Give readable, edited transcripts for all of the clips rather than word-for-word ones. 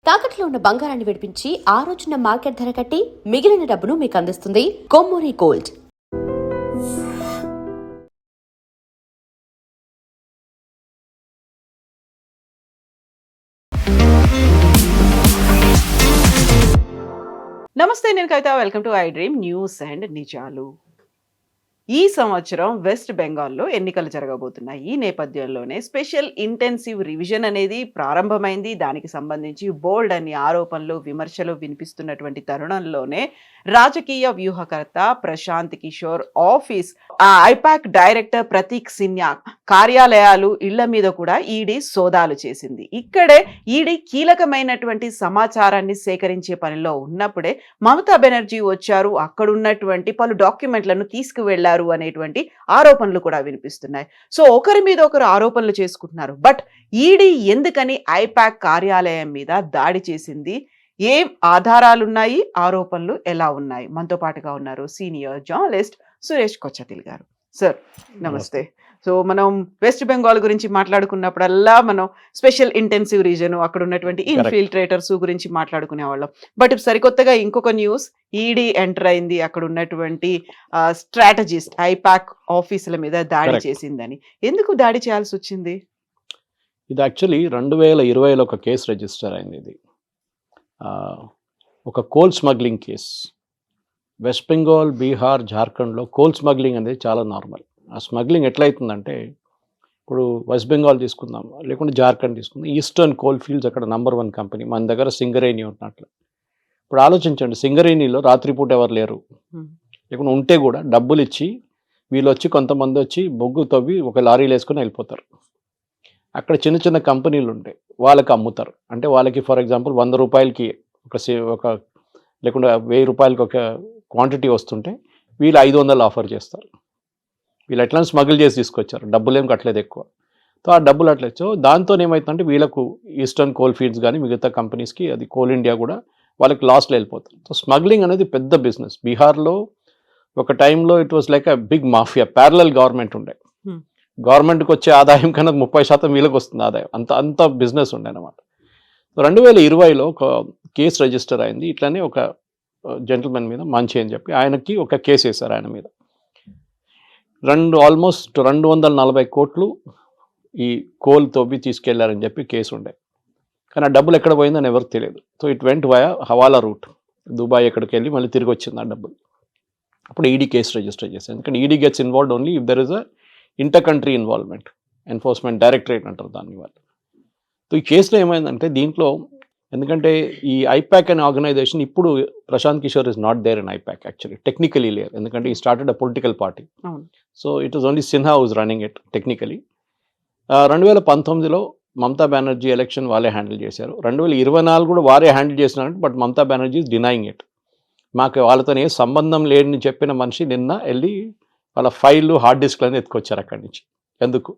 తాకట్లో ఉన్న బంగారాన్ని విడిపించి ఆ రోజున మార్కెట్ ధర కట్టి మిగిలిన డబ్బును మీకు అందిస్తుంది కొమ్మూరి గోల్డ్. నమస్తే, నేను Kavitha. Welcome to iDream news and నిజాలు. ఈ సంవత్సరం వెస్ట్ బెంగాల్లో ఎన్నికలు జరగబోతున్నాయి. ఈ నేపథ్యంలోనే స్పెషల్ ఇంటెన్సివ్ రివిజన్ అనేది ప్రారంభమైంది. దానికి సంబంధించి బోల్డ్ అన్ని ఆరోపణలు, విమర్శలు వినిపిస్తున్నటువంటి తరుణంలోనే రాజకీయ వ్యూహకర్త Prashant Kishor office, IPAC director Prateek Sinha కార్యాలయాలు, ఇళ్ల మీద కూడా ఈడీ సోదాలు చేసింది. ఇక్కడే ఈడీ కీలకమైనటువంటి సమాచారాన్ని సేకరించే పనిలో ఉన్నప్పుడే మమతా బెనర్జీ వచ్చారు, అక్కడున్నటువంటి పలు డాక్యుమెంట్లను తీసుకువెళ్లారు అనేటువంటి ఆరోపణలు కూడా వినిపిస్తున్నాయి. సో ఒకరి మీద ఒకరు ఆరోపణలు చేసుకుంటున్నారు. బట్ ఈడీ ఎందుకని ఐపాక్ కార్యాలయం మీద దాడి చేసింది? ఏం ఆధారాలున్నాయి? ఆరోపణలు ఎలా ఉన్నాయి? మనతో పాటుగా ఉన్నారు సీనియర్ జర్నలిస్ట్ సురేష్ కొచ్చతిల్ గారు. సార్ నమస్తే. సో మనం వెస్ట్ బెంగాల్ గురించి మాట్లాడుకున్నప్పుడల్లా మనం స్పెషల్ ఇంటెన్సివ్ రీజన్, అక్కడ ఉన్నటువంటి ఇన్ఫిల్ట్రేటర్స్ గురించి మాట్లాడుకునే వాళ్ళం. బట్ సరికొత్తగా ఇంకొక న్యూస్, ఈడీ ఎంటర్ అయింది, అక్కడ ఉన్నటువంటి స్ట్రాటజిస్ట్ ఐపాక్ ఆఫీసుల మీద దాడి చేసిందని. ఎందుకు దాడి చేయాల్సి వచ్చింది? ఇది యాక్చువల్లీ 2020లో ఒక కేసు రిజిస్టర్ అయింది. ఇది ఒక coal smuggling case. West Bengal, Bihar, జార్ఖండ్లో కోల్ స్మగ్లింగ్ అనేది చాలా నార్మల్. ఆ స్మగ్లింగ్ ఎట్లయితుందంటే, ఇప్పుడు వెస్ట్ బెంగాల్ తీసుకుందాం, లేకుంటే జార్ఖండ్ తీసుకుందాం, ఈస్టర్న్ కోల్ ఫీల్డ్స్ అక్కడ నంబర్ 1 కంపెనీ. మన దగ్గర సింగరేణి ఉన్నట్లు. ఇప్పుడు ఆలోచించండి, సింగరేణిలో రాత్రిపూట ఎవరు లేరు, లేకుంటే ఉంటే కూడా డబ్బులు ఇచ్చి వీళ్ళు వచ్చి కొంతమంది వచ్చి బొగ్గు తవ్వి ఒక లారీలు వేసుకొని వెళ్ళిపోతారు. అక్కడ చిన్న చిన్న కంపెనీలు ఉంటాయి, వాళ్ళకి అమ్ముతారు. అంటే వాళ్ళకి ఫర్ ఎగ్జాంపుల్ 100 రూపాయలకి ఒక లేకుంటే 1000 రూపాయలకి ఒక క్వాంటిటీ వస్తుంటే వీళ్ళు 500 ఆఫర్ చేస్తారు. వీళ్ళు ఎట్లా స్మగుల్ చేసి తీసుకొచ్చారు, డబ్బులు ఏం కట్టలేదు ఎక్కువ. సో ఆ డబ్బులు అట్లేదు. సో దాంతో ఏమవుతుందంటే వీళ్ళకు ఈస్టర్న్ కోల్ ఫీల్డ్స్ కానీ మిగతా కంపెనీస్కి, అది కోల్ ఇండియా కూడా వాళ్ళకి లాస్లో వెళ్ళిపోతారు. సో స్మగ్లింగ్ అనేది పెద్ద బిజినెస్. బీహార్లో ఒక టైంలో it was like a big mafia. Parallel government ఉండే, గవర్నమెంట్కి వచ్చే ఆదాయం కన్నా 30% వీళ్ళకి వస్తుంది ఆదాయం. అంత బిజినెస్ ఉండే అనమాట. 2020లో ఒక కేసు రిజిస్టర్ అయింది. ఇట్లానే ఒక జెంటిల్మెన్ మీద, మంచి అని చెప్పి ఆయనకి ఒక కేసు వేశారు. ఆయన మీద ఆల్మోస్ట్ 240 కోట్లు ఈ కోల్ తవ్వి తీసుకెళ్లారని చెప్పి కేసు ఉండే. కానీ ఆ డబ్బులు ఎక్కడ పోయిందని ఎవరికి తెలియదు. So it went via hawala route, Dubai ఎక్కడికి వెళ్ళి మళ్ళీ తిరిగి వచ్చింది ఆ డబ్బులు. అప్పుడు ఈడీ కేసు రిజిస్టర్ చేశారు. ఎందుకంటే ED gets involved only if there is a inter country involvement. Enforcement directorate అంటారు దాన్ని వాళ్ళు. సో ఈ కేసులో ఏమైందంటే, దీంట్లో ఎందుకంటే ఈ ఐపాక్ అనే ఆర్గనైజేషన్ ఇప్పుడు Prashant Kishor is not there in IPAC actually, technically లేరు. ఎందుకంటే ఈ started a political party. So it was only Sinha who's running it technically. 2019లో మమతా బెనర్జీ ఎలక్షన్ వాళ్ళే హ్యాండిల్ చేశారు. 2024 కూడా వారే హ్యాండిల్ చేసినారంటే, but Mamata Banerjee is denying it. మాకు వాళ్ళతో ఏ సంబంధం లేదని చెప్పిన మనిషి నిన్న వెళ్ళి వాళ్ళ ఫైళ్ళు, హార్డ్ డిస్క్లన్నీ ఎత్తుకొచ్చారు అక్కడి నుంచి. ఎందుకు?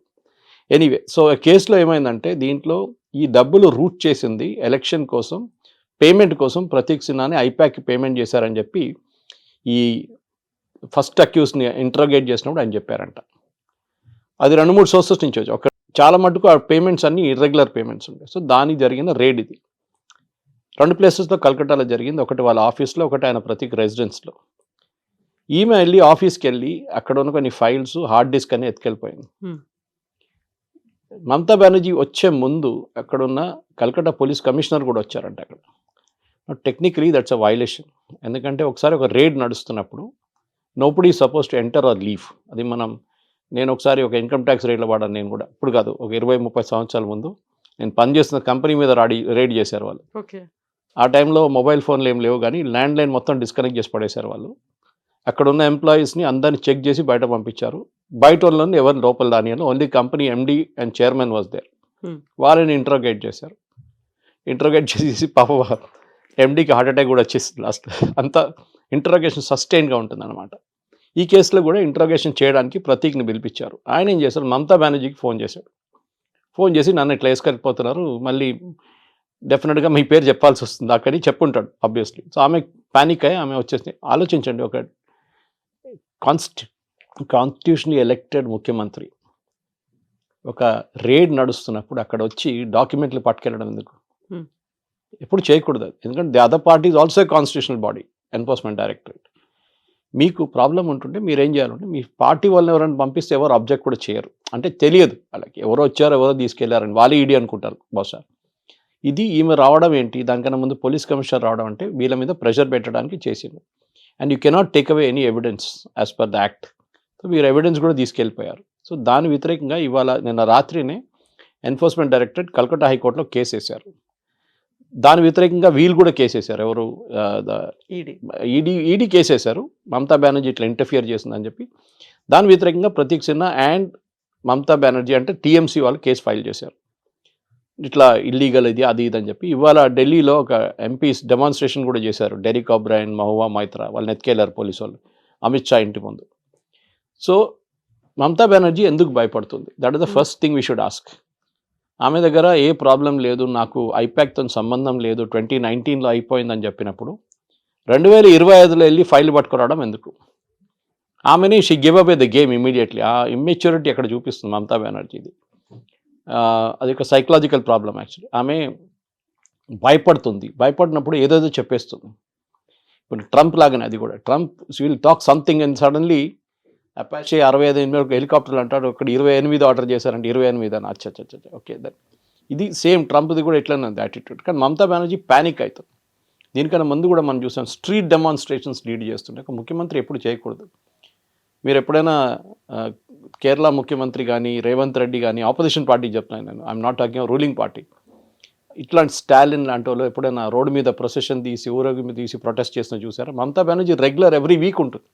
ఎనీవే, సో కేసులో ఏమైందంటే, దీంట్లో ఈ డబ్బులు రూట్ చేసింది ఎలక్షన్ కోసం, పేమెంట్ కోసం ప్రతీక్ సిన్హాని ఐపాక్కి పేమెంట్ చేశారని చెప్పి ఈ ఫస్ట్ అక్యూస్ని ఇంటరోగేట్ చేసినప్పుడు ఆయన చెప్పారంట. అది 2-3 సోర్సెస్ నుంచి వచ్చి ఒక చాలా మటుకు ఆ పేమెంట్స్ అన్ని ఇర్రెగ్యులర్ పేమెంట్స్ ఉంటాయి. సో దానికి జరిగిన రేడ్ ఇది 2 ప్లేసెస్లో కలకట్టాలో జరిగింది. ఒకటి వాళ్ళ ఆఫీస్లో, ఒకటి ఆయన ప్రతీక్ రెసిడెన్స్లో. ఈమె వెళ్ళి ఆఫీస్కి వెళ్ళి అక్కడ ఉన్న కొన్ని ఫైల్స్, హార్డ్ డిస్క్ అని ఎత్తుకెళ్ళిపోయింది. మమతా బెనర్జీ వచ్చే ముందు అక్కడున్న కలకట్టా పోలీస్ కమిషనర్ కూడా వచ్చారంట అక్కడ. Technically that's a violation. ఎందుకంటే ఒకసారి ఒక రేడ్ నడుస్తున్నప్పుడు nobody suppose to enter or leave. అది నేను ఒకసారి ఒక ఇన్కమ్ ట్యాక్స్ రేట్లో వాడాను. నేను కూడా ఇప్పుడు కాదు, ఒక 20-30 సంవత్సరాల ముందు నేను పనిచేస్తున్న కంపెనీ మీద రేడ్ చేశారు వాళ్ళు. ఆ టైంలో మొబైల్ ఫోన్లు ఏం లేవు, కానీ ల్యాండ్ లైన్ మొత్తం డిస్కనెక్ట్ చేసి పడేశారు వాళ్ళు. అక్కడ ఉన్న ఎంప్లాయీస్ని అందరిని చెక్ చేసి బయట పంపించారు. బయట వాళ్ళని ఎవరిని లోపల దానియాలో, only company MD and chairman was there. వాళ్ళని ఇంట్రోగేట్ చేశారు. ఇంట్రోగేట్ చేసి పాప ఎండీకి హార్ట్ అటాక్ కూడా వచ్చేసింది లాస్ట్. అంత ఇంట్రోగేషన్ సస్టైన్గా ఉంటుంది అనమాట. ఈ కేసులో కూడా ఇంట్రోగేషన్ చేయడానికి ప్రతీక్ని పిలిపించారు. ఆయన ఏం చేశారు, మమతా బెనర్జీకి ఫోన్ చేశాడు. ఫోన్ చేసి నన్ను ఇట్లా వేసుకెళ్ళిపోతున్నారు, మళ్ళీ డెఫినెట్గా మీ పేరు చెప్పాల్సి వస్తుంది అక్కడి చెప్పుంటాడు ఆబ్వియస్లీ. సో ఆమె పానిక్ అయ్యి ఆమె వచ్చేసి, ఆలోచించండి, ఒక కాన్స్టిట్యూషనలీ ఎలక్టెడ్ ముఖ్యమంత్రి ఒక రేడ్ నడుస్తున్నప్పుడు అక్కడ వచ్చి డాక్యుమెంట్లు పట్టుకెళ్ళడం ఎందుకు? ఎప్పుడు చేయకూడదు అది. ఎందుకంటే the other party is also constitutional body, enforcement directorate. మీకు ప్రాబ్లం ఉంటుంటే మీరు ఏం చేయాలంటే మీ పార్టీ వాళ్ళని ఎవరైనా పంపిస్తే ఎవరు అబ్జెక్ట్ కూడా చేయరు. అంటే తెలియదు వాళ్ళకి ఎవరో వచ్చారో ఎవరో తీసుకెళ్లారని, వాళ్ళే ఈడీ అనుకుంటారు బహుశా. ఇది ఈమె రావడం ఏంటి, దానికన్నా ముందు పోలీస్ కమిషనర్ రావడం అంటే వీళ్ళ మీద ప్రెషర్ పెట్టడానికి చేసింది. And you cannot take away any evidence as per the act. So వీరు ఎవిడెన్స్ కూడా తీసుకెళ్ళిపోయారు. సో దాని వ్యతిరేకంగా ఇవాళ నిన్న రాత్రినే ఎన్ఫోర్స్మెంట్ డైరెక్టరేట్ కల్కట్టా హైకోర్టులో కేసు వేశారు. దాని వ్యతిరేకంగా వీళ్ళు కూడా కేసేశారు. ఎవరు ఈడీ కేసేశారు, మమతా బెనర్జీ ఇట్లా ఇంటర్ఫియర్ చేసిందని చెప్పి. దాని వ్యతిరేకంగా ప్రతీక్ సిన్హా అండ్ మమతా బెనర్జీ అంటే టీఎంసీ వాళ్ళు కేసు ఫైల్ చేశారు. ఇట్లా ఇల్లీగల్ ఇది అది ఇది అని చెప్పి. ఇవాళ ఢిల్లీలో ఒక ఎంపీస్ డెమాన్స్ట్రేషన్ కూడా చేశారు. డెరిక్ ఒబ్రైన్, మహువా మైత్రా వాళ్ళని ఎత్తుకెళ్లారు పోలీసు వాళ్ళు అమిత్ షా ఇంటి ముందు. సో మమతా బెనర్జీ ఎందుకు భయపడుతుంది? That is the first thing we should ask. ఆమె దగ్గర ఏ ప్రాబ్లం లేదు, నాకు ఐపాక్తో సంబంధం లేదు, 2019లో అయిపోయిందని చెప్పినప్పుడు 2025లో వెళ్ళి ఫైల్ పట్టుకురావడం ఎందుకు? ఆమెని she give away the game immediately. ఆ ఇమ్మెచ్యూరిటీ అక్కడ చూపిస్తుంది మమతా బెనర్జీది. అది ఒక సైకలాజికల్ ప్రాబ్లం యాక్చువల్లీ. ఆమె భయపడుతుంది, భయపడినప్పుడు ఏదేదో చెప్పేస్తుంది. ఇప్పుడు ట్రంప్ లాగానే అది కూడా. Trump will talk something and suddenly Apache 65 హెలికాప్టర్లు అంటాడు, ఇక్కడ 28 ఆర్డర్ చేశారంటే 28 అని. అచ్చచ్చ ఓకే దెన్ ఇది సేమ్ ట్రంప్ది కూడా ఇట్లనే ఉంది యాటిట్యూడ్. కానీ మమతా బెనర్జీ ప్యానిక్ అవుతుంది. దీనికన్నా ముందు కూడా మనం చూసాం స్ట్రీట్ డెమాన్స్ట్రేషన్స్ లీడ్ చేస్తుంటే. ఒక ముఖ్యమంత్రి ఎప్పుడు చేయకూడదు. మీరు ఎప్పుడైనా కేరళ ముఖ్యమంత్రి కానీ రేవంత్ రెడ్డి కానీ ఆపోజిషన్ పార్టీకి చెప్తున్నాను నేను, I'm not talking ruling party. ఇట్లాంటి స్టాలిన్ లాంటి వాళ్ళు ఎప్పుడైనా రోడ్డు మీద ప్రొసెషన్ తీసి ఊరేగింపు తీసి ప్రొటెస్ట్ చేసిన చూసారా? Mamata Banerjee regular every week ఉంటుంది.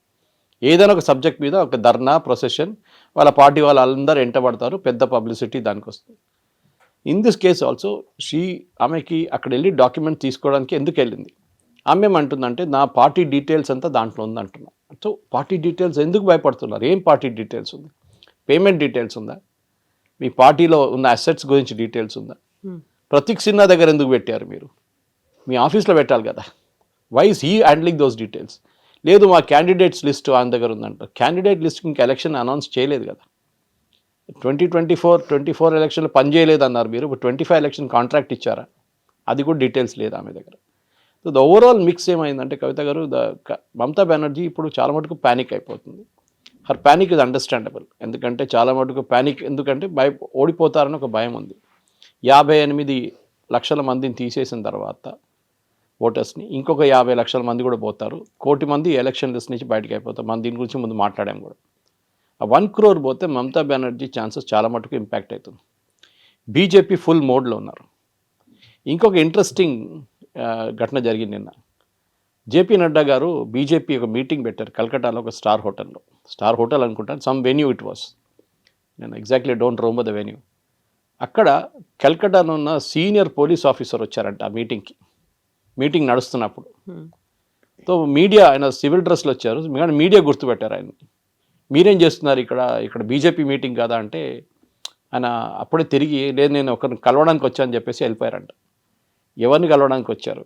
ఏదైనా ఒక సబ్జెక్ట్ మీద ఒక ధర్నా ప్రొసెషన్, వాళ్ళ పార్టీ వాళ్ళందరూ ఎంటబడతారు, పెద్ద పబ్లిసిటీ దానికి వస్తుంది. ఇన్ దిస్ కేస్ ఆల్సో ఆమెకి అక్కడ వెళ్ళి డాక్యుమెంట్ తీసుకోవడానికి ఎందుకు వెళ్ళింది? ఆమె ఏమంటుందంటే నా పార్టీ డీటెయిల్స్ అంతా దాంట్లో ఉందంటున్నా. సో పార్టీ డీటెయిల్స్ ఎందుకు భయపడుతున్నారు? ఏం పార్టీ డీటెయిల్స్ ఉంది? పేమెంట్ డీటెయిల్స్ ఉందా? మీ పార్టీలో ఉన్న అసెట్స్ గురించి డీటెయిల్స్ ఉందా? ప్రతీక్ సిన్హా దగ్గర ఎందుకు పెట్టారు మీరు? మీ ఆఫీస్లో పెట్టాలి కదా. Why is he handling those details? లేదు మా క్యాండిడేట్స్ లిస్ట్ ఆయన దగ్గర ఉందంట. క్యాండిడేట్ లిస్ట్ ఇంకా ఎలక్షన్ అనౌన్స్ చేయలేదు కదా. 2024 ఎలక్షన్లో పని చేయలేదు అన్నారు మీరు. ఇప్పుడు 25 ఎలక్షన్ కాంట్రాక్ట్ ఇచ్చారా? అది కూడా డీటెయిల్స్ లేదు ఆమె దగ్గర. సో ద ఓవరాల్ మిక్స్ ఏమైందంటే కవిత గారు, మమతా బెనర్జీ ఇప్పుడు చాలా మటుకు ప్యానిక్ అయిపోతుంది. Her panic is understandable. ఎందుకంటే చాలా మటుకు ప్యానిక్ ఎందుకంటే ఓడిపోతారని ఒక భయం ఉంది. 58 లక్షల మందిని తీసేసిన తర్వాత ఓటర్స్ని ఇంకొక 50 లక్షల మంది కూడా పోతారు. 1 కోటి మంది ఎలక్షన్ లిస్ట్ నుంచి బయటకు అయిపోతారు. మనం దీని గురించి ముందు మాట్లాడాం కూడా. ఆ 1 crore పోతే మమతా బెనర్జీ ఛాన్సెస్ చాలా మటుకు ఇంపాక్ట్ అవుతుంది. బీజేపీ ఫుల్ మోడ్లో ఉన్నారు. ఇంకొక ఇంట్రెస్టింగ్ ఘటన జరిగింది నిన్న. జేపీ నడ్డా గారు బీజేపీ ఒక మీటింగ్ పెట్టారు కల్కటాలో ఒక స్టార్ హోటల్ అనుకుంటాను, సమ్ వెన్యూ ఇట్ వాస్. నేను exactly don't remember the venue. అక్కడ కల్కటాలో ఉన్న సీనియర్ పోలీస్ ఆఫీసర్ వచ్చారంట ఆ మీటింగ్ నడుస్తున్నప్పుడు. సో మీడియా, ఆయన సివిల్ డ్రెస్లో వచ్చారు, కానీ మీడియా గుర్తుపెట్టారు ఆయన. మీరేం చేస్తున్నారు ఇక్కడ బీజేపీ మీటింగ్ కదా అంటే ఆయన అప్పుడే తిరిగి లేదు నేను ఒకరిని కలవడానికి వచ్చానని చెప్పేసి వెళ్ళిపోయారంట. ఎవరిని కలవడానికి వచ్చారు?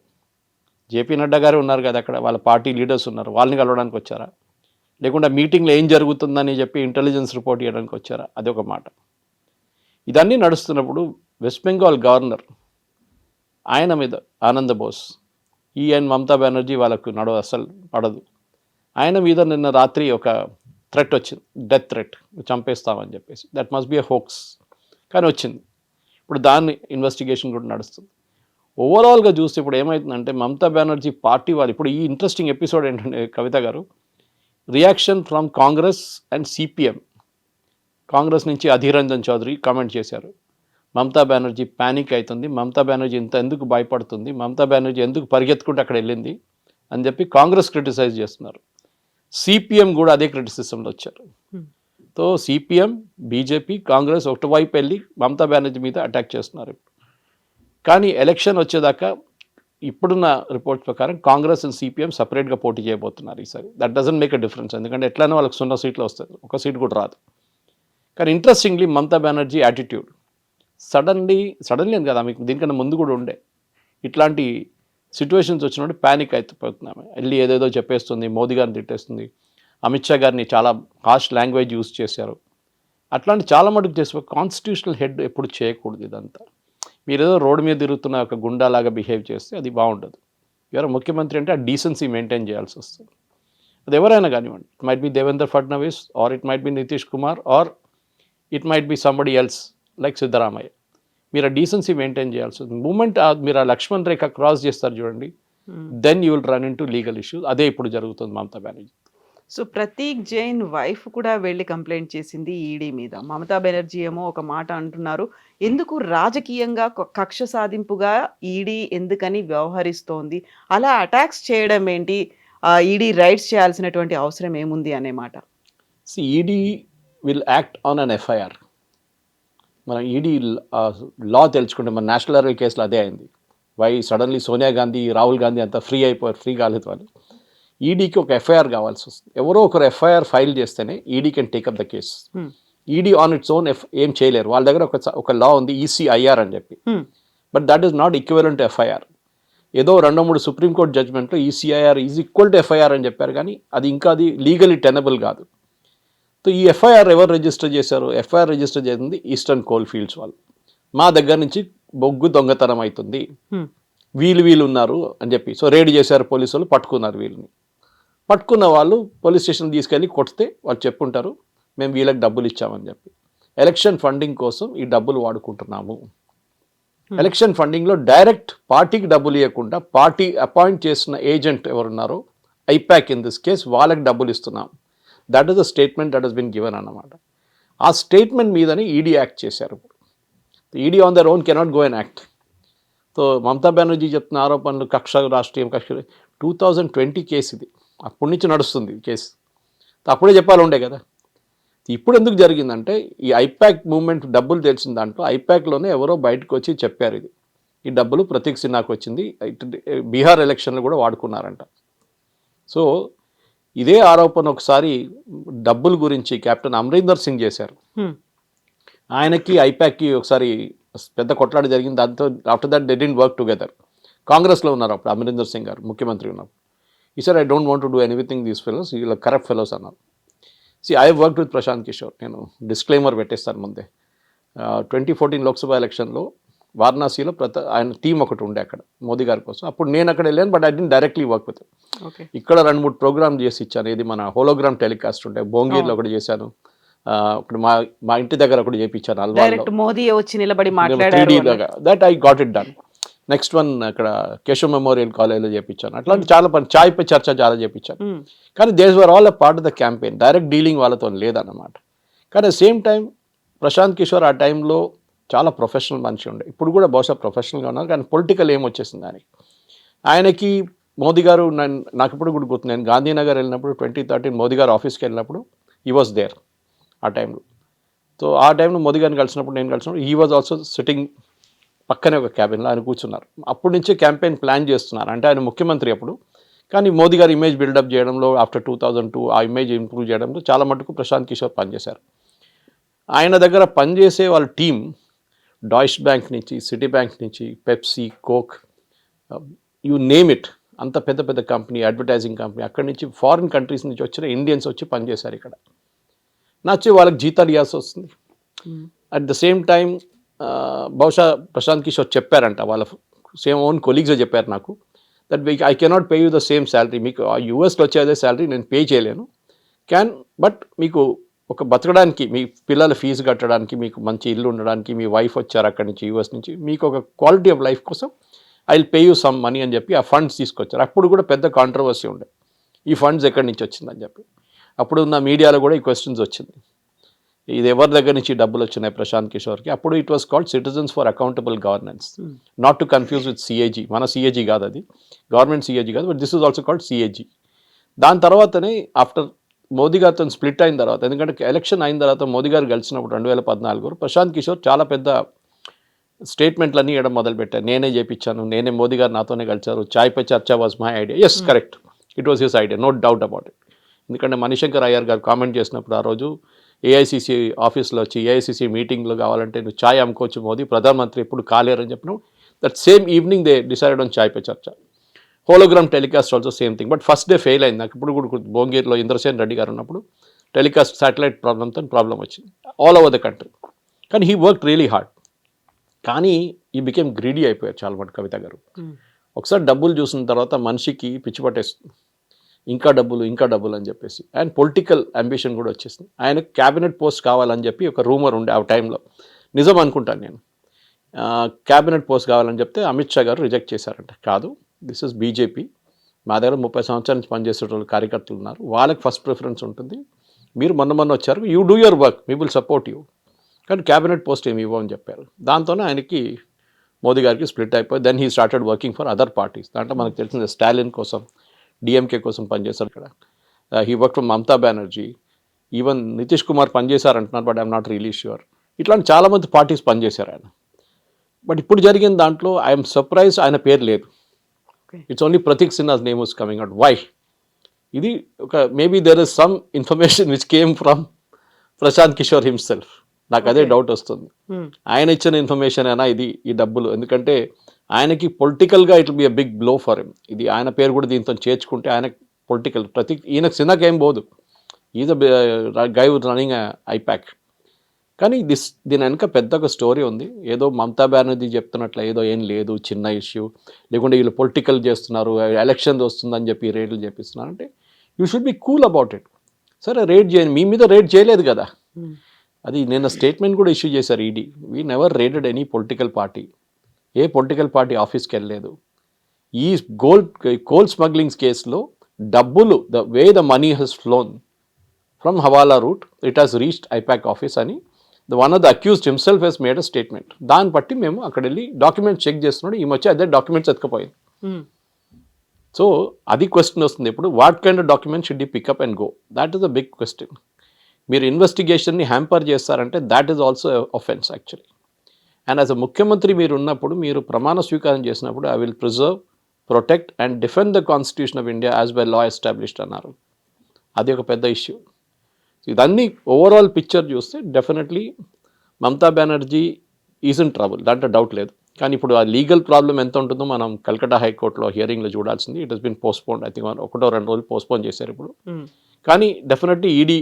జేపీ నడ్డా గారు ఉన్నారు కదా అక్కడ, వాళ్ళ పార్టీ లీడర్స్ ఉన్నారు, వాళ్ళని కలవడానికి వచ్చారా? లేకుండా మీటింగ్లో ఏం జరుగుతుందని చెప్పి ఇంటెలిజెన్స్ రిపోర్ట్ ఇవ్వడానికి వచ్చారా? అదొక మాట. ఇదన్నీ నడుస్తున్నప్పుడు వెస్ట్ బెంగాల్ గవర్నర్ ఆయన మీద ఆనంద బోస్, అండ్ మమతా బెనర్జీ వాళ్ళకు అస్సలు పడదు. ఆయన మీద నిన్న రాత్రి ఒక థ్రెట్ వచ్చింది, డెత్ థ్రెట్, చంపేస్తామని చెప్పేసి. That must be a hoax కానీ వచ్చింది. ఇప్పుడు దాన్ని ఇన్వెస్టిగేషన్ కూడా నడుస్తుంది. ఓవరాల్గా చూస్తే ఇప్పుడు ఏమవుతుందంటే మమతా బెనర్జీ పార్టీ వాళ్ళు ఇప్పుడు ఈ ఇంట్రెస్టింగ్ ఎపిసోడ్ ఏంటంటే కవిత గారు, reaction from Congress and CPM. Congress నుంచి అధీర్ రంజన్ చౌదరి కామెంట్ చేశారు, మమతా బెనర్జీ ప్యానిక్ అవుతుంది, మమతా బెనర్జీ ఎందుకు భయపడుతుంది, మమతా బెనర్జీ ఎందుకు పరిగెత్తుకుంటూ అక్కడ వెళ్ళింది అని చెప్పి కాంగ్రెస్ క్రిటిసైజ్ చేస్తున్నారు. సిపిఎం కూడా అదే క్రిటిసిజంలో వచ్చారు. సో సిపిఎం, బీజేపీ, కాంగ్రెస్ ఒకటివైపు వెళ్ళి మమతా బెనర్జీ మీద అటాక్ చేస్తున్నారు. కానీ ఎలక్షన్ వచ్చేదాకా ఇప్పుడున్న రిపోర్ట్స్ ప్రకారం కాంగ్రెస్ అండ్ సిపిఎం సపరేట్గా పోటీ చేయబోతున్నారు ఈసారి. That doesn't make a difference, ఎందుకంటే ఎట్లయినా వాళ్ళకి 0 సీట్లు వస్తుంది, ఒక సీట్ కూడా రాదు. కానీ interestingly Mamata Banerjee attitude suddenly అని కదా, మీకు దీనికన్నా ముందు కూడా ఉండే ఇట్లాంటి సిచ్యువేషన్స్ వచ్చినప్పుడు ప్యానిక్ అయిపోతున్నాము. వెళ్ళి ఏదేదో చెప్పేస్తుంది, మోదీ గారిని తిట్టేస్తుంది, అమిత్ షా గారిని చాలా హార్ష్ లాంగ్వేజ్ యూజ్ చేశారు. అట్లాంటి చాలా మటుకు చేసి కాన్స్టిట్యూషనల్ హెడ్ ఎప్పుడు చేయకూడదు ఇదంతా. మీరేదో రోడ్డు మీద తిరుగుతున్న ఒక గుండాలాగా బిహేవ్ చేస్తే అది బాగుండదు. ఎవరో ముఖ్యమంత్రి అంటే ఆ డీసెన్సీ మెయింటైన్ చేయాల్సి వస్తుంది. అది ఎవరైనా కానివ్వండి, it might be Devendra Fadnavis or it might be Nitish Kumar or it might be somebody else like Siddaramaiah. మీరు ఆ డీసెన్సీ మెయింటైన్ చేయాల్సి ఉంది. మూమెంట్ మీరు ఆ లక్ష్మణ్ రేఖ క్రాస్ చేస్తారు చూడండి, then you will run into legal issues. అదే ఇప్పుడు జరుగుతుంది మమతా బెనర్జీ. సో ప్రతీక్ జైన్ వైఫ్ కూడా వెళ్ళి కంప్లైంట్ చేసింది ఈడీ మీద. మమతా బెనర్జీ ఏమో ఒక మాట అంటున్నారు, ఎందుకు రాజకీయంగా కక్ష సాధింపుగా ఈడీ ఎందుకని వ్యవహరిస్తోంది, అలా అటాక్స్ చేయడం ఏంటి, ఈడీ రైట్స్ చేయాల్సినటువంటి అవసరం ఏముంది అనే మాట. ED will act on an FIR. మనం ఈడీ లా తెలుసుకుంటే మన నేషనల్ హెరాల్డ్ కేసులో అదే అయింది. వై సడన్లీ సోనియా గాంధీ, రాహుల్ గాంధీ అంతా ఫ్రీ అయిపోయారు, ఫ్రీ కాలేదు వాళ్ళు. ఈడీకి ఒక ఎఫ్ఐఆర్ కావాల్సి వస్తుంది. ఎవరో ఒకరు ఎఫ్ఐఆర్ ఫైల్ చేస్తేనే ED can take up the case. ED on its own ఏం చేయలేరు. వాళ్ళ దగ్గర ఒక లా ఉంది ఈసీఐఆర్ అని చెప్పి, but that is not equivalent to FIR. ఏదో 2-3 సుప్రీంకోర్టు జడ్జ్మెంట్లో ECIR is equal to FIR అని చెప్పారు, కానీ అది లీగలీ టెనబుల్ కాదు. సో ఈ ఎఫ్ఐఆర్ ఎవరు రిజిస్టర్ చేశారు? ఎఫ్ఐఆర్ రిజిస్టర్ చేసింది ఈస్టర్న్ కోల్ ఫీల్డ్స్ వాళ్ళు. మా దగ్గర నుంచి బొగ్గు దొంగతనం అవుతుంది, వీళ్ళు ఉన్నారు అని చెప్పి. సో రేడ్ చేశారు పోలీసు వాళ్ళు, పట్టుకున్నారు వీళ్ళని. పట్టుకున్న వాళ్ళు పోలీస్ స్టేషన్ తీసుకెళ్ళి కొడితే వాళ్ళు చెప్పుంటారు, మేము వీళ్ళకి డబ్బులు ఇచ్చామని చెప్పి. ఎలక్షన్ ఫండింగ్ కోసం ఈ డబ్బులు వాడుకుంటున్నాము. ఎలక్షన్ ఫండింగ్లో డైరెక్ట్ పార్టీకి డబ్బులు ఇవ్వకుండా పార్టీ అపాయింట్ చేసిన ఏజెంట్ ఎవరున్నారో ఐపాక్ ఇన్ దిస్ కేస్, వాళ్ళకి డబ్బులు ఇస్తున్నాం. That is the statement that has been given అన్నమాట. ఆ స్టేట్మెంట్ మీదనే ఈడీ యాక్ట్ చేశారు. ED on their own cannot go and act. So Mamata Banerjee చెప్తున్న ఆరోపణలు రాష్ట్రీయం కక్ష 2020 కేసు ఇది, అప్పటి నుంచి నడుస్తుంది కేసు. అప్పుడే చెప్పాలి ఉండే కదా. ఇప్పుడు ఎందుకు జరిగిందంటే ఈ ఐపాక్ మూవ్మెంట్ డబ్బులు తెలిసిన దాంట్లో ఐపాక్లోనే ఎవరో బయటకు వచ్చి చెప్పారు, ఈ డబ్బులు ప్రతీక్ సిన్హాకు వచ్చింది, బీహార్ ఎలక్షన్లు కూడా వాడుకున్నారంట. సో ఇదే ఆరోపణ ఒకసారి డబ్బుల గురించి కెప్టెన్ అమరీందర్ సింగ్ చేశారు. ఆయనకి ఐపాక్కి ఒకసారి పెద్ద కొట్లాట జరిగింది. దాంతో after that they didn't work together. కాంగ్రెస్లో ఉన్నారు అప్పుడు అమరీందర్ సింగ్ గారు, ముఖ్యమంత్రి ఉన్నప్పుడు. ఈ sir I don't want to do anything these fellows, వీళ్ళ కరప్ట్ ఫెలోస్ అన్నారు. I worked with Prashant Kishor. నేను డిస్క్లైమర్ పెట్టేస్తాను ముందే. 2014 లోక్సభ ఎలక్షన్లో వారణాసిలో ఆయన టీం ఒకటి ఉండే అక్కడ మోదీ గారి కోసం. అప్పుడు నేను అక్కడ వెళ్ళాను, but I didn't directly work with. ఇక్కడ 2-3 ప్రోగ్రామ్ చేసి ఇచ్చాను. ఇది మన హోలోగ్రామ్ టెలికాస్ట్ ఉంటే భోంగీర్లో ఒకటి చేశాను, ఇప్పుడు మా ఇంటి దగ్గర ఒకటి చేయించాను అల్వాలో, మోదీ వచ్చి నిలబడి మాట్లాడారు. That I got it done. Next one అక్కడ కేశవ్ మెమోరియల్ కాలేజ్లో చేయించాను. అట్లాంటి చాలా పని, చాయ్ పై చర్చ చాలా చేయించాను. కానీ these were all a part of the campaign. Direct dealing వాళ్ళతో లేదన్నమాట. కానీ సేమ్ టైం ప్రశాంత్ కిషోర్ ఆ టైంలో చాలా ప్రొఫెషనల్ మనిషి ఉండే. ఇప్పుడు కూడా బహుశా ప్రొఫెషనల్గా ఉన్నారు, కానీ పొలిటికల్ ఏం వచ్చేసింది ఆయనకి. మోదీ గారు నాకు ఇప్పుడు కూడా గుర్తు, నేను గాంధీనగర్ వెళ్ళినప్పుడు 2013 మోదీ గారు ఆఫీస్కి వెళ్ళినప్పుడు హీ వాజ్ దేర్ ఆ టైంలో. సో ఆ టైంలో మోదీ గారిని కలిసినప్పుడు, నేను కలిసినప్పుడు హీ వాజ్ ఆల్సో సిట్టింగ్ పక్కనే ఒక క్యాబిన్లో ఆయన కూర్చున్నారు. అప్పటి నుంచే క్యాంపెయిన్ ప్లాన్ చేస్తున్నారు. అంటే ఆయన ముఖ్యమంత్రి అప్పుడు, కానీ మోదీ గారు ఇమేజ్ బిల్డప్ చేయడంలో ఆఫ్టర్ 2002 ఆ ఇమేజ్ ఇంప్రూవ్ చేయడంలో చాలా మటుకు ప్రశాంత్ కిషోర్ పనిచేశారు. ఆయన దగ్గర పనిచేసే వాళ్ళ టీం డాయిష్ బ్యాంక్ నుంచి, సిటీ బ్యాంక్ నుంచి, Pepsi, coke, you name it, అంత పెద్ద పెద్ద కంపెనీ, అడ్వర్టైజింగ్ కంపెనీ, అక్కడి నుంచి ఫారిన్ కంట్రీస్ నుంచి వచ్చిన ఇండియన్స్ వచ్చి పనిచేశారు ఇక్కడ. నచ్చి వాళ్ళకి జీతాలు ఇవ్వాల్సి వస్తుంది. అట్ ద సేమ్ టైం బహుశా ప్రశాంత్ కిషోర్ చెప్పారంట, వాళ్ళ సేమ్ ఓన్ కొలీగ్స్ చెప్పారు నాకు, that I cannot pay you the same salary, మీకు యూఎస్లో వచ్చే అదే శాలరీ నేను పే చేయలేను, బట్ మీకు ఒక బతకడానికి, మీ పిల్లల ఫీజు కట్టడానికి, మీకు మంచి ఇల్లు ఉండడానికి, మీ వైఫ్ వచ్చారు అక్కడి నుంచి యూఎస్ నుంచి, మీకు ఒక క్వాలిటీ ఆఫ్ లైఫ్ కోసం I will pay you some money అని చెప్పి ఆ ఫండ్స్ తీసుకొచ్చారు. అప్పుడు కూడా పెద్ద కాంట్రవర్సీ ఉండే, ఈ ఫండ్స్ ఎక్కడి నుంచి వచ్చిందని చెప్పి. అప్పుడు ఉన్న మీడియాలో కూడా ఈ క్వశ్చన్స్ వచ్చింది, ఇది ఎవరి దగ్గర నుంచి డబ్బులు వచ్చినాయి ప్రశాంత్ కిషోర్కి. అప్పుడు it was called citizens for accountable governance, not to confuse with CAG. మన సిఏజీ కాదు అది, గవర్నమెంట్ సిఏజీ కాదు, but this is also called CAG. దాని తర్వాతనే ఆఫ్టర్ మోదీ గారితో స్ప్లిట్ అయిన తర్వాత, ఎందుకంటే ఎలక్షన్ అయిన తర్వాత మోదీ గారు కలిసినప్పుడు 2014 ప్రశాంత్ కిషోర్ చాలా పెద్ద స్టేట్మెంట్లన్నీ ఇవ్వడం మొదలుపెట్టారు. నేనే చేయించాను, నేనే, మోదీ గారు నాతోనే కలిసారు, Chai pe Charcha was my idea. Yes, correct, it was his idea, no doubt about it. ఎందుకంటే మణిశంకర్ అయ్యర్ గారు కామెంట్ చేసినప్పుడు ఆ రోజు ఏఐసిసి ఆఫీస్లో వచ్చి, ఏఐసిసి మీటింగ్లో కావాలంటే నువ్వు ఛాయ్ అమ్ముకోవచ్చు మోదీ, ప్రధానమంత్రి ఎప్పుడు కాలేరని చెప్పినాం. That same evening they decided on Chai Pe Charcha. Hologram telecast also same thing, but first day fail అయింది. నాకు ఇప్పుడు కూడా భోంగీర్లో ఇంద్రసేన్ రెడ్డి గారు ఉన్నప్పుడు టెలికాస్ట్ శాటిలైట్ ప్రాబ్లం వచ్చింది ఆల్ ఓవర్ ద కంట్రీ. కానీ హీ వర్క్ రియలీ హార్డ్. కానీ ఈ బికేమ్ గ్రీడీ అయిపోయారు చాలా మటు కవిత గారు. ఒకసారి డబ్బులు చూసిన తర్వాత మనిషికి పిచ్చి పట్టేస్తుంది, ఇంకా డబ్బులు అని చెప్పేసి. అండ్ పొలిటికల్ అంబిషన్ కూడా వచ్చేసింది. ఆయన క్యాబినెట్ పోస్ట్ కావాలని చెప్పి ఒక రూమర్ ఉండే ఆ టైంలో, నిజం అనుకుంటాను నేను. క్యాబినెట్ పోస్ట్ కావాలని చెప్తే అమిత్ షా గారు రిజెక్ట్ చేశారంట. కాదు, దిస్ ఇస్ బీజేపీ, మా దగ్గర 30 సంవత్సరాల నుంచి పనిచేసే వాళ్ళు కార్యకర్తలు ఉన్నారు, వాళ్ళకి ఫస్ట్ ప్రిఫరెన్స్ ఉంటుంది, మీరు మొన్న వచ్చారు, you do your work, we will support you, కానీ క్యాబినెట్ పోస్ట్ ఏమి ఇవ్వమని చెప్పారు. దాంతోనే ఆయనకి మోదీ గారికి స్ప్లిట్ అయిపోయి then he started working for other parties. దాంట్లో మనకు తెలిసింది స్టాలిన్ కోసం, డిఎంకే కోసం పనిచేశారు ఇక్కడ. He work from Mamata Banerjee, even Nitish Kumar పనిచేశారంటున్నారు, but I'm not really sure. ఇట్లాంటి చాలామంది పార్టీస్ పనిచేశారు ఆయన. బట్ ఇప్పుడు జరిగిన దాంట్లో ఐఎమ్ సర్ప్రైజ్ ఆయన పేరు లేదు. It's only Prateek Sinha's name was coming out. Why? ఇది ఒక maybe there is some information which came from Prashant Kishor himself. నాకు అదే డౌట్ వస్తుంది, ఆయన ఇచ్చిన ఇన్ఫర్మేషన్ అయినా ఇది ఈ డబ్బులు, ఎందుకంటే ఆయనకి పొలిటికల్గా it will be a big blow for him. ఇది ఆయన పేరు కూడా దీంతో చేర్చుకుంటే ఆయన పొలిటికల్ ఈయనకు సినాకి ఏం పోదు, is a guy running IPAC. కానీ దీని వెనక పెద్ద ఒక స్టోరీ ఉంది. ఏదో మమతా బెనర్జీ చెప్తున్నట్లు ఏదో ఏం లేదు, చిన్న ఇష్యూ, లేకుంటే వీళ్ళు పొలిటికల్ చేస్తున్నారు, ఎలక్షన్ వస్తుందని చెప్పి రేట్లు చేపిస్తున్నారు అంటే you should be cool about it. సరే రేట్ చేయండి, మీ మీద రేట్ చేయలేదు కదా. అది నిన్న స్టేట్మెంట్ కూడా ఇష్యూ చేశారు ED. We never rated any political party, a political party ఆఫీస్కి వెళ్ళలేదు. ఈ కోల్ స్మగ్లింగ్స్ కేసులో డబ్బులు, the way the money he's flown from హవాలా route, it has reached IPAC office అని one of the accused himself he's made a statement. దాన్ని బట్టి మేము అక్కడ వెళ్ళి డాక్యుమెంట్స్ చెక్ చేస్తున్నాడు, ఈ మధ్య అదే డాక్యుమెంట్స్ ఎత్తుకపోయింది. సో అది క్వశ్చన్ వస్తుంది ఇప్పుడు, what kind of document should you pick up and go? That is a big question. మీరు ఇన్వెస్టిగేషన్ని హ్యాంపర్ చేస్తారంటే that is also offence actually. And as a ముఖ్యమంత్రి మీరు ఉన్నప్పుడు, మీరు ప్రమాణ స్వీకారం చేసినప్పుడు I will preserve, protect and defend the constitution of India as by law established అన్నారు. అది ఒక పెద్ద ఇష్యూ. ఇదన్నీ ఓవరాల్ పిక్చర్ చూస్తే definitely Mamata Banerjee is in trouble, దాంట్లో డౌట్ లేదు. కానీ ఇప్పుడు ఆ లీగల్ ప్రాబ్లం ఎంత ఉంటుందో మనం కల్కటా హైకోర్టులో హియరింగ్లో చూడాల్సింది. It has been postponed, I think 1-2 రోజులు పోస్ట్పోన్ చేశారు ఇప్పుడు. కానీ డెఫినెట్లీ ఈడీ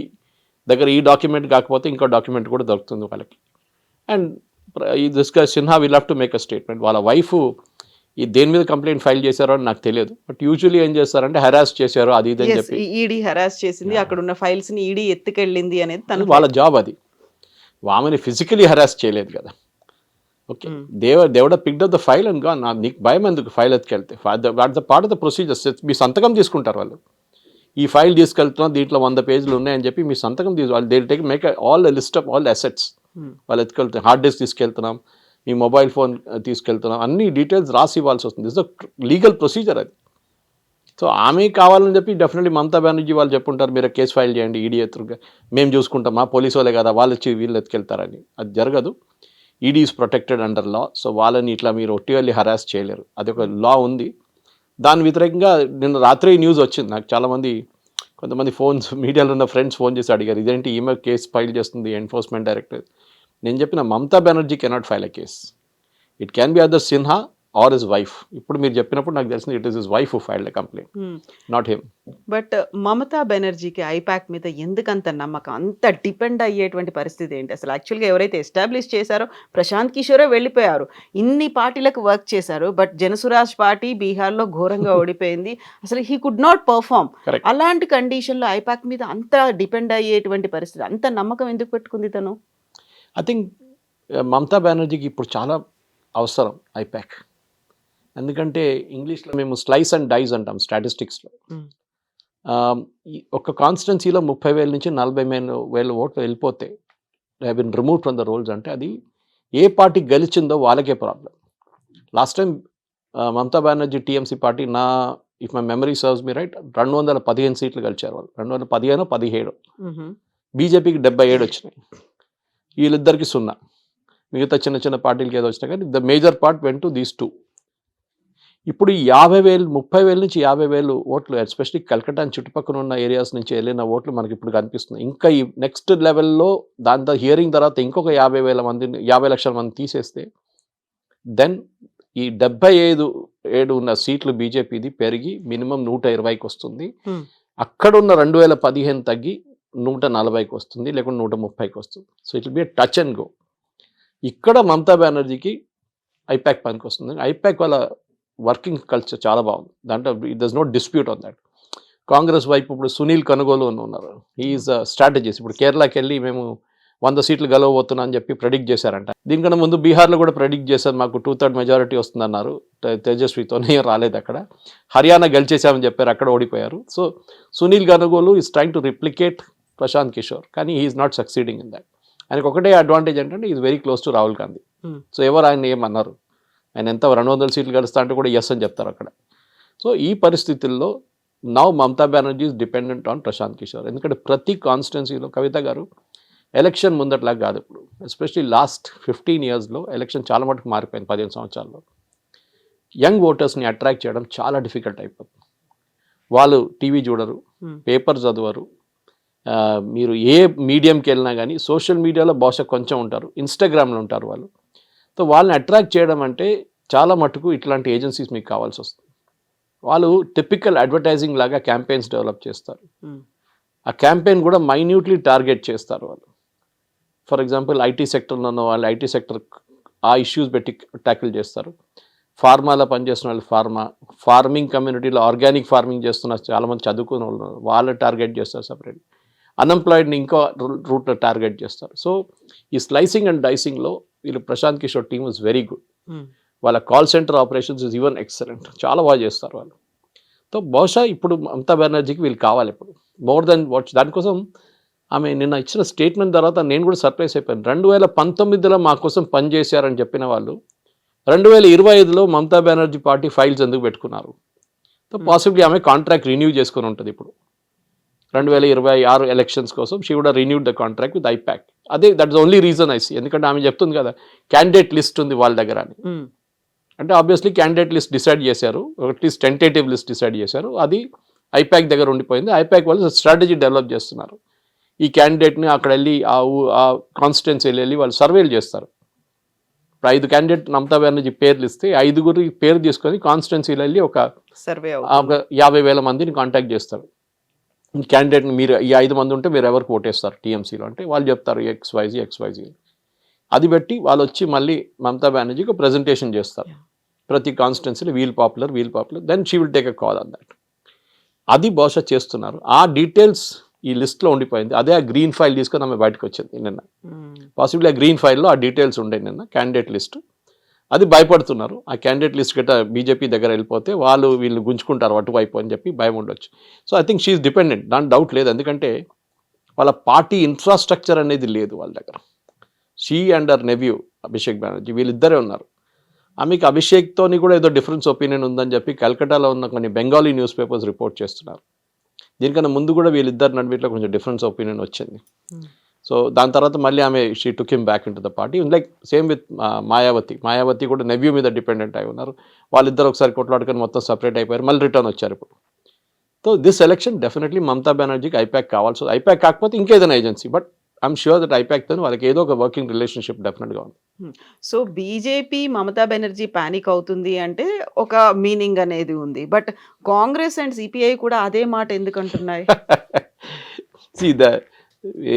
దగ్గర ఈ డాక్యుమెంట్ కాకపోతే ఇంకో డాక్యుమెంట్ కూడా దొరుకుతుంది వాళ్ళకి. And this guy Sinha will have to make a statement. వాళ్ళ వైఫ్ ఈ దేని మీద కంప్లైంట్ ఫైల్ చేశారో అని నాకు తెలియదు, బట్ యూజువల్లీ ఏం చేస్తారంటే హెరాస్ చేశారు అది ఇది అని చెప్పి ఈడీ హెరాస్ చేసింది, అక్కడ ఉన్న ఫైల్స్ ని ఈడీ ఎత్తుకెళ్ళింది అనేది తన వాళ్ళ జాబ్. అది ఆమెని ఫిజికలీ హెరాస్ చేయలేదు కదా. ఓకే, దేవుడ picked up the file and గా, నీకు భయం ఎందుకు ఫైల్ ఎత్తుకెళ్తే? What the part of the procedures. మీ సంతకం తీసుకుంటారు వాళ్ళు, ఈ ఫైల్ తీసుకెళ్తున్నాం దీంట్లో 100 పేజీలు ఉన్నాయని చెప్పి మీ సంతకం వాళ్ళు they take make all list of all assets. వాళ్ళు ఎత్తుకెళ్తాం, హార్డ్ డిస్క్ తీసుకెళ్తున్నాం, మీ మొబైల్ ఫోన్ తీసుకెళ్తున్నాం, అన్ని డీటెయిల్స్ రాసి ఇవ్వాల్సి వస్తుంది. దిస్ ద లీగల్ ప్రొసీజర్ అది. సో ఆమె కావాలని చెప్పి డెఫినెట్లీ మమతా బెనర్జీ వాళ్ళు చెప్పుంటారు, మీరు కేసు ఫైల్ చేయండి ఈడీ ఎత్తుగా, మేము చూసుకుంటాం, మా పోలీసు వాళ్ళే కదా వాళ్ళు వచ్చి వీళ్ళు ఎత్తుకెళ్తారని. అది జరగదు. ED is protected under law. So వాళ్ళని ఇట్లా మీరు ఒట్టివల్లి హరాస్ చేయలేరు, అది ఒక లా ఉంది. దాని వ్యతిరేకంగా నిన్న రాత్రి న్యూస్ వచ్చింది నాకు. చాలామంది కొంతమంది ఫోన్స్ మీడియాలో ఉన్న ఫ్రెండ్స్ ఫోన్ చేసి అడిగారు, ఇదేంటి ఈమె కేసు ఫైల్ చేస్తుంది ఎన్ఫోర్స్మెంట్ డైరెక్టర్. నేను చెప్పిన Mamata Banerjee cannot file a case. It can be other Sinha or his wife. ఇప్పుడు మీరు చెప్పినప్పుడు నాకు తెలిసింది it is his wife who filed a complaint, not him. But Mamata బెనర్జీకి ఐపాక్ మీద ఎందుకంత నమ్మకం, అంత డిపెండ్ అయ్యేటువంటి పరిస్థితి ఏంటి అసలు? యాక్చువల్గా ఎవరైతే ఎస్టాబ్లిష్ చేశారో ప్రశాంత్ కిషోరే వెళ్ళిపోయారు, ఇన్ని పార్టీలకు వర్క్ చేశారు, బట్ జనసురాజ్ పార్టీ బీహార్లో ఘోరంగా ఓడిపోయింది, అసలు హీ కుడ్ నాట్ పర్ఫామ్. అలాంటి కండిషన్లో ఐపాక్ మీద అంత డిపెండ్ అయ్యేటువంటి పరిస్థితి, అంత నమ్మకం ఎందుకు పెట్టుకుంది తను? ఐ థింక్ మమతా బెనర్జీకి ఇప్పుడు చాలా అవసరం ఐపాక్. ఎందుకంటే ఇంగ్లీష్లో మేము స్లైస్ అండ్ డైస్ అంటాం స్టాటిస్టిక్స్లో. ఒక కాన్స్టిట్యున్సీలో 30,000 నుంచి 40,000 ఓట్లు వెళ్ళిపోతే have been remove from the rolls అంటే అది ఏ పార్టీ గెలిచిందో వాళ్ళకే problem. Last time Mamata Banerjee TMC party, if my memory serves me right, 215 సీట్లు గెలిచారు వాళ్ళు, 215-17. బీజేపీకి 77 వచ్చినాయి, వీళ్ళిద్దరికి 0. మిగతా చిన్న చిన్న పార్టీలకి ఏదో వచ్చినా కానీ the major part went to these 2. ఇప్పుడు 30,000 నుంచి 50,000 ఓట్లు ఎస్పెషల్లీ కల్కటా చుట్టుపక్కల ఉన్న ఏరియాస్ నుంచి వెళ్ళిన ఓట్లు మనకి ఇప్పుడు కనిపిస్తుంది. ఇంకా ఈ నెక్స్ట్ లెవెల్లో దాంతో హియరింగ్ తర్వాత ఇంకొక 50 లక్షల మంది తీసేస్తే దెన్ ఈ 75 ఉన్న సీట్లు బీజేపీది పెరిగి మినిమం 120కి వస్తుంది. అక్కడ ఉన్న 2015 తగ్గి 140కి వస్తుంది, లేకుంటే 130కి వస్తుంది. So it will B touch and go. ఇక్కడ మమతా బెనర్జీకి ఐపాక్ పనికి వస్తుంది. ఐపాక్ వాళ్ళ వర్కింగ్ కల్చర్ చాలా బాగుంది. దాంట్లో this no dispute on that. Congress వైపు ఇప్పుడు సునీల్ కనుగోలు అని ఉన్నారు. Is strategies. ఇప్పుడు కేరళకి వెళ్ళి మేము 100 సీట్లు గెలవబోతున్నా అని చెప్పి ప్రెడిక్ట్ చేశారంట. దీనికన్నా ముందు బీహార్లో కూడా ప్రెడిక్ట్ చేశారు, మాకు 2/3 మెజారిటీ వస్తుందన్నారు. తేజస్వితోనే రాలేదు అక్కడ. హర్యానా గెలిచేసామని చెప్పారు, అక్కడ ఓడిపోయారు. So Sunil Kanugolu is trying to replicate Prashant Kishor, కానీ he's not succeeding in that. ఆయనకు ఒకటే అడ్వాంటేజ్ ఏంటంటే is very close to Rahul Gandhi. So ఎవరు ఆయన ఏమన్నారు, ఆయన ఎంత 200 సీట్లు గెలుస్తా అంటే కూడా ఎస్ అని చెప్తారు అక్కడ. సో ఈ పరిస్థితుల్లో now Mamata Banerjee is dependent on Prashant Kishor. ఎందుకంటే ప్రతి కాన్స్టిట్యున్సీలో కవిత గారు ఎలక్షన్ ముందట్లాగా కాదు ఇప్పుడు. ఎస్పెషలీ లాస్ట్ 15 ఇయర్స్లో ఎలక్షన్ చాలా మటుకు మారిపోయింది. 15 సంవత్సరాల్లో యంగ్ ఓటర్స్ని అట్రాక్ట్ చేయడం చాలా డిఫికల్ట్ అయిపోతుంది. వాళ్ళు టీవీ చూడరు, పేపర్ చదవరు, మీరు ఏ మీడియంకి వెళ్ళినా కానీ సోషల్ మీడియాలో బహుశా కొంచెం ఉంటారు, ఇన్స్టాగ్రామ్లో ఉంటారు వాళ్ళు. సో వాళ్ళని అట్రాక్ట్ చేయడం అంటే చాలా మటుకు ఇట్లాంటి ఏజెన్సీస్ మీకు కావాల్సి వస్తుంది. వాళ్ళు టిపికల్ అడ్వర్టైజింగ్ లాగా క్యాంపెయిన్స్ డెవలప్ చేస్తారు. ఆ క్యాంపెయిన్ కూడా మైన్యూట్లీ టార్గెట్ చేస్తారు వాళ్ళు. ఫర్ ఎగ్జాంపుల్ ఐటీ సెక్టర్లో ఉన్న వాళ్ళు ఐటీ సెక్టర్ ఆ ఇష్యూస్ పెట్టి ట్యాకిల్ చేస్తారు. ఫార్మాలో పనిచేస్తున్న వాళ్ళు ఫార్మింగ్ కమ్యూనిటీలో ఆర్గానిక్ ఫార్మింగ్ చేస్తున్న చాలామంది చదువుకున్న వాళ్ళు వాళ్ళు టార్గెట్ చేస్తారు సపరేట్. అన్ఎంప్లాయిడ్ని ఇంకో రూట్లో టార్గెట్ చేస్తారు. సో ఈ స్లైసింగ్ అండ్ డైసింగ్లో వీళ్ళు Prashant Kishor team is very good. వాళ్ళ call centre operations is even excellent, చాలా బాగా చేస్తారు వాళ్ళు. సో బహుశా ఇప్పుడు మమతా బెనర్జీకి వీళ్ళు కావాలి ఇప్పుడు మోర్ దెన్ వాట్. దానికోసం ఆమె నిన్న ఇచ్చిన స్టేట్మెంట్ తర్వాత నేను కూడా సర్ప్రైజ్ అయిపోయాను. 2019లో మా కోసం పనిచేశారని చెప్పిన వాళ్ళు 2025లో మమతా బెనర్జీ పార్టీ ఫైల్స్ ఎందుకు పెట్టుకున్నారు? సో పాసిబ్లీ ఆమె కాంట్రాక్ట్ రిన్యూ చేసుకుని ఉంటుంది ఇప్పుడు 2026 ఎలక్షన్స్ కోసం. She would renewed the contract with IPAC. అదే that's only reason I see. ఎందుకంటే ఆమె చెప్తుంది కదా క్యాండిడేట్ లిస్ట్ ఉంది వాళ్ళ దగ్గర అని. అంటే ఆబ్వియస్లీ క్యాండిడేట్ లిస్ట్ డిసైడ్ చేశారు, అట్లీస్ట్ టెంటేటివ్ లిస్ట్ డిసైడ్ చేశారు, అది ఐపాక్ దగ్గర ఉండిపోయింది. ఐపాక్ వాళ్ళు స్ట్రాటజీ డెవలప్ చేస్తున్నారు. ఈ క్యాండిడేట్ని అక్కడ వెళ్ళి ఆ కాన్స్టిట్యున్సీ వెళ్ళి వాళ్ళు సర్వేలు చేస్తారు. ఇప్పుడు 5 క్యాండిడేట్ మమతా బెనర్జీ పేర్లు ఇస్తే 5 పేరు తీసుకొని కాన్స్టిట్యున్సీలో వెళ్ళి ఒక సర్వే 50,000 మందిని కాంటాక్ట్ చేస్తారు. ఈ క్యాండిడేట్ని మీరు ఈ 5 మంది ఉంటే మీరు ఎవరికి ఓటేస్తారు టీఎంసీలో అంటే వాళ్ళు చెప్తారు XYZ. అది బట్టి వాళ్ళు వచ్చి మళ్ళీ మమతా బెనర్జీకి ప్రజెంటేషన్ చేస్తారు. ప్రతి కాన్స్టిట్యున్సీలో we'll popular then she will take a call on that. అది బహుశా చేస్తున్నారు. ఆ డీటెయిల్స్ ఈ లిస్ట్లో ఉండిపోయింది. అదే ఆ గ్రీన్ ఫైల్ తీసుకొని ఆమె బయటకు వచ్చింది నిన్న. పాసిబుల్లీ ఆ గ్రీన్ ఫైల్లో ఆ డీటెయిల్స్ ఉండే నిన్న క్యాండిడేట్ లిస్ట్. అది భయపడుతున్నారు. ఆ క్యాండిడేట్ లిస్ట్ గట్రా బీజేపీ దగ్గర వెళ్ళిపోతే వీళ్ళు గుంజుకుంటారు అటువైపు అని చెప్పి భయం ఉండొచ్చు. So I think she's dependent, దాని డౌట్ లేదు. ఎందుకంటే వాళ్ళ పార్టీ ఇన్ఫ్రాస్ట్రక్చర్ అనేది లేదు వాళ్ళ దగ్గర. She and her nephew Abhishek Banerjee వీళ్ళిద్దరే ఉన్నారు. ఆమెకి అభిషేక్తోని కూడా ఏదో డిఫరెన్స్ ఒపీనియన్ ఉందని చెప్పి కల్కటాలో ఉన్న కొన్ని బెంగాలీ న్యూస్ పేపర్స్ రిపోర్ట్ చేస్తున్నారు. దీనికన్నా ముందు కూడా వీళ్ళిద్దరు నడువిట్లో కొంచెం డిఫరెన్స్ ఒపీనియన్ వచ్చింది. సో దాని తర్వాత మళ్ళీ ఆమె she took him back in to the party. Like same with Mayawati కూడా నెవ్యూ మీద డిపెండెంట్ అయి ఉన్నారు. వాళ్ళిద్దరు ఒకసారి కొట్లాడుకొని మొత్తం సపరేట్ అయిపోయారు, మళ్ళీ రిటర్న్ వచ్చారు ఇప్పుడు. So this election definitely Mamata బెనర్జీకి ఐపాక్ కావాల్సి, ఐపాక్ కాకపోతే ఇంకేదైనా agency, but I'm sure that ఐపాక్తో వాళ్ళకి ఏదో ఒక వర్కింగ్ రిలేషన్షిప్ డెఫినెట్గా ఉంది. So BJP Mamata Banerjee panic అవుతుంది అంటే ఒక మీనింగ్ అనేది ఉంది, బట్ కాంగ్రెస్ అండ్ సిపిఐ కూడా అదే మాట ఎందుకు అంటున్నాయి?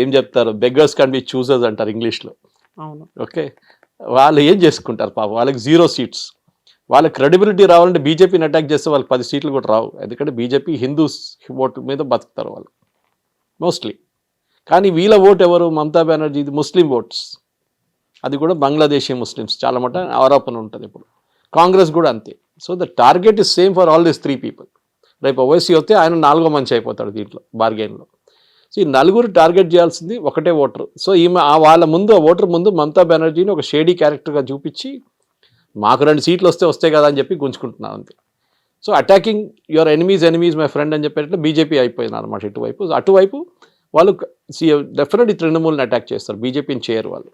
ఏం చెప్తారు, బెగ్గర్స్ కెన్ బి చూసర్స్ అంటారు ఇంగ్లీష్లో. అవును, ఓకే, వాళ్ళు ఏం చేసుకుంటారు పాపం, వాళ్ళకి 0 సీట్స్. వాళ్ళ క్రెడిబిలిటీ రావాలంటే బీజేపీని అటాక్ చేస్తే వాళ్ళకి 10 సీట్లు కూడా రావు. ఎందుకంటే బీజేపీ హిందూస్ ఓటు మీద బతుకుతారు వాళ్ళు మోస్ట్లీ. కానీ వీళ్ళ ఓటు ఎవరు, మమతా బెనర్జీ ముస్లిం ఓట్స్, అది కూడా బంగ్లాదేశీ ముస్లిమ్స్ చాలా మట ఆరోపణ ఉంటుంది ఇప్పుడు. కాంగ్రెస్ కూడా అంతే. So the target is same for all this 3 people. రేపు ఓవైసీ వస్తే ఆయన 4వ మంచి అయిపోతాడు దీంట్లో బార్గెన్లో. సో ఈ 4 టార్గెట్ చేయాల్సింది ఒకటే ఓటర్. సో ఈమె వాళ్ళ ముందు ఆ ఓటర్ ముందు మమతా బెనర్జీని ఒక షేడీ క్యారెక్టర్గా చూపించి మాకు 2 సీట్లు వస్తే కదా అని చెప్పి గుంజుకుంటున్నారు అంతే. So attacking your enemies my friend అని చెప్పేటట్లు బీజేపీ అయిపోయినారు అన్నమాట ఇటువైపు. అటువైపు వాళ్ళు డెఫినెట్లీ తృణమూల్ని అటాక్ చేస్తారు, బీజేపీని చేయరు వాళ్ళు.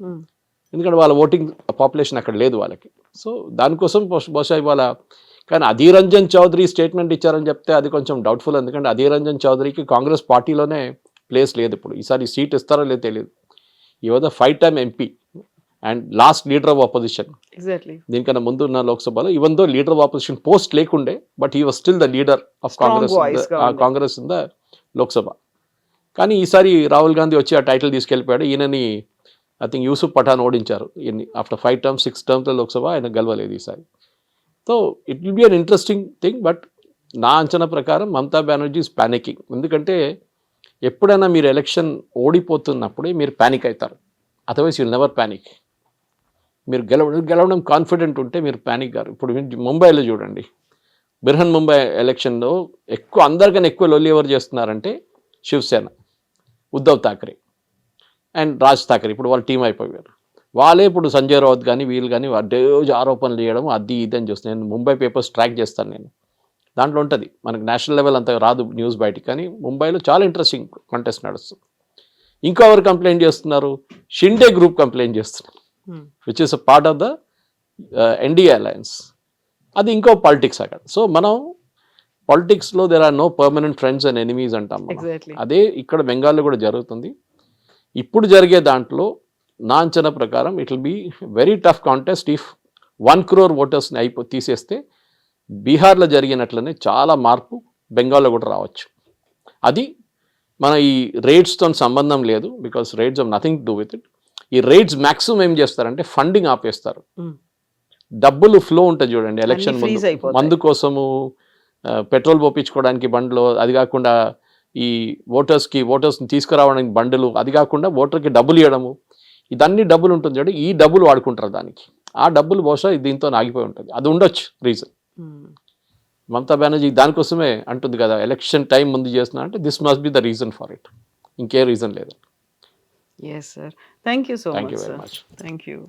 ఎందుకంటే వాళ్ళ ఓటింగ్ పాపులేషన్ అక్కడ లేదు వాళ్ళకి. సో దానికోసం బహుశా ఇవాళ కానీ అధీర్ రంజన్ చౌదరి స్టేట్మెంట్ ఇచ్చారని చెప్తే అది కొంచెం డౌట్ఫుల్. ఎందుకంటే అధీర్ రంజన్ చౌదరికి కాంగ్రెస్ పార్టీలోనే ప్లేస్ లేదు ఇప్పుడు. ఈసారి సీట్ ఇస్తారో లేదో తెలియదు. ఈ was a 5-time MP and last leader of opposition. Exactly దీనికన్నా ముందు ఉన్న లోక్సభలో even though leader of opposition post లేకుండే, but he was still the leader of Congress in the Lok Sabha. కానీ ఈసారి రాహుల్ గాంధీ వచ్చి ఆ టైటిల్ తీసుకెళ్ళిపోయాడు. ఈయనని ఐ థింక్ యూసుఫ్ పఠాన్ ఓడించారు ఆఫ్టర్ 5 టర్మ్స్ 6 టర్మ్స్లో లోక్సభ ఆయన గెలవలేదు ఈసారి. So it will be an interesting thing. But నా అంచనా ప్రకారం మమతా బెనర్జీ ఈజ్ ప్యానికింగ్. ఎందుకంటే ఎప్పుడైనా మీరు ఎలక్షన్ ఓడిపోతున్నప్పుడే మీరు ప్యానిక్ అవుతారు. Otherwise you'll never panic. మీరు గెలవడం కాన్ఫిడెంట్ ఉంటే మీరు ప్యానిక్ గారు. ఇప్పుడు ముంబైలో చూడండి, బిర్హన్ ముంబై ఎలక్షన్లో అందరికన్నా ఎక్కువ లొల్లి ఎవరు చేస్తున్నారంటే శివసేన, ఉద్ధవ్ థాకరే అండ్ రాజ్ థాకరే. ఇప్పుడు వాళ్ళు టీం అయిపోయారు. వాళ్ళే ఇప్పుడు సంజయ్ రావత్ కానీ వీళ్ళు కానీ రోజు ఆరోపణలు చేయడం అది ఇది అని చూస్తాను. నేను ముంబై పేపర్స్ ట్రాక్ చేస్తాను. నేను దాంట్లో ఉంటుంది, మనకు నేషనల్ లెవెల్ అంత రాదు న్యూస్ బయటికి, కానీ ముంబైలో చాలా ఇంట్రెస్టింగ్ కంటెస్ట్ నడుస్తుంది. ఇంకా ఎవరు కంప్లైంట్ చేస్తున్నారు? షిండే గ్రూప్ కంప్లైంట్ చేస్తున్నారు, which is a part of the NDA alliance. అది ఇంకో పాలిటిక్స్ అక్కడ. సో మనం పాలిటిక్స్లో there are no permanent friends and enemies అంటాం మనం. ఎగ్జాక్ట్లీ. అదే ఇక్కడ బెంగాల్లో కూడా జరుగుతుంది. ఇప్పుడు జరిగే దాంట్లో నా అంచనా ప్రకారం it will be very tough contest. If 1 crore ఓటర్స్ని తీసేస్తే బీహార్లో జరిగినట్లనే చాలా మార్పు బెంగాల్లో కూడా రావచ్చు. అది మన ఈ రేట్స్తో సంబంధం లేదు, because rates of nothing to do with it. ఈ రేట్స్ మ్యాక్సిమం ఏం చేస్తారంటే ఫండింగ్ ఆపేస్తారు. డబ్బులు ఫ్లో ఉంటుంది చూడండి ఎలక్షన్ freeze ముందు, అయిపోతాయి. మందు కోసము పెట్రోల్ పోపించుకోవడానికి బండ్లు, అది కాకుండా ఈ ఓటర్స్ని తీసుకురావడానికి బండ్లు, అది కాకుండా ఓటర్కి డబ్బులు ఇవ్వడము, ఇదన్నీ డబ్బులు ఉంటుంది చూడండి. ఈ డబ్బులు వాడుకుంటారు దానికి. ఆ డబ్బులు బహుశా దీంతో ఆగిపోయి ఉంటుంది. అది ఉండొచ్చు రీజన్. మమతా బెనర్జీ దానికోసమే అంటుంది కదా, ఎలక్షన్ టైం ముందు చేస్తున్నా అంటే this must be the reason for it. ఇంకే రీజన్ లేదు. Yes sir, thank you so thank much you very sir. Much. Thank you.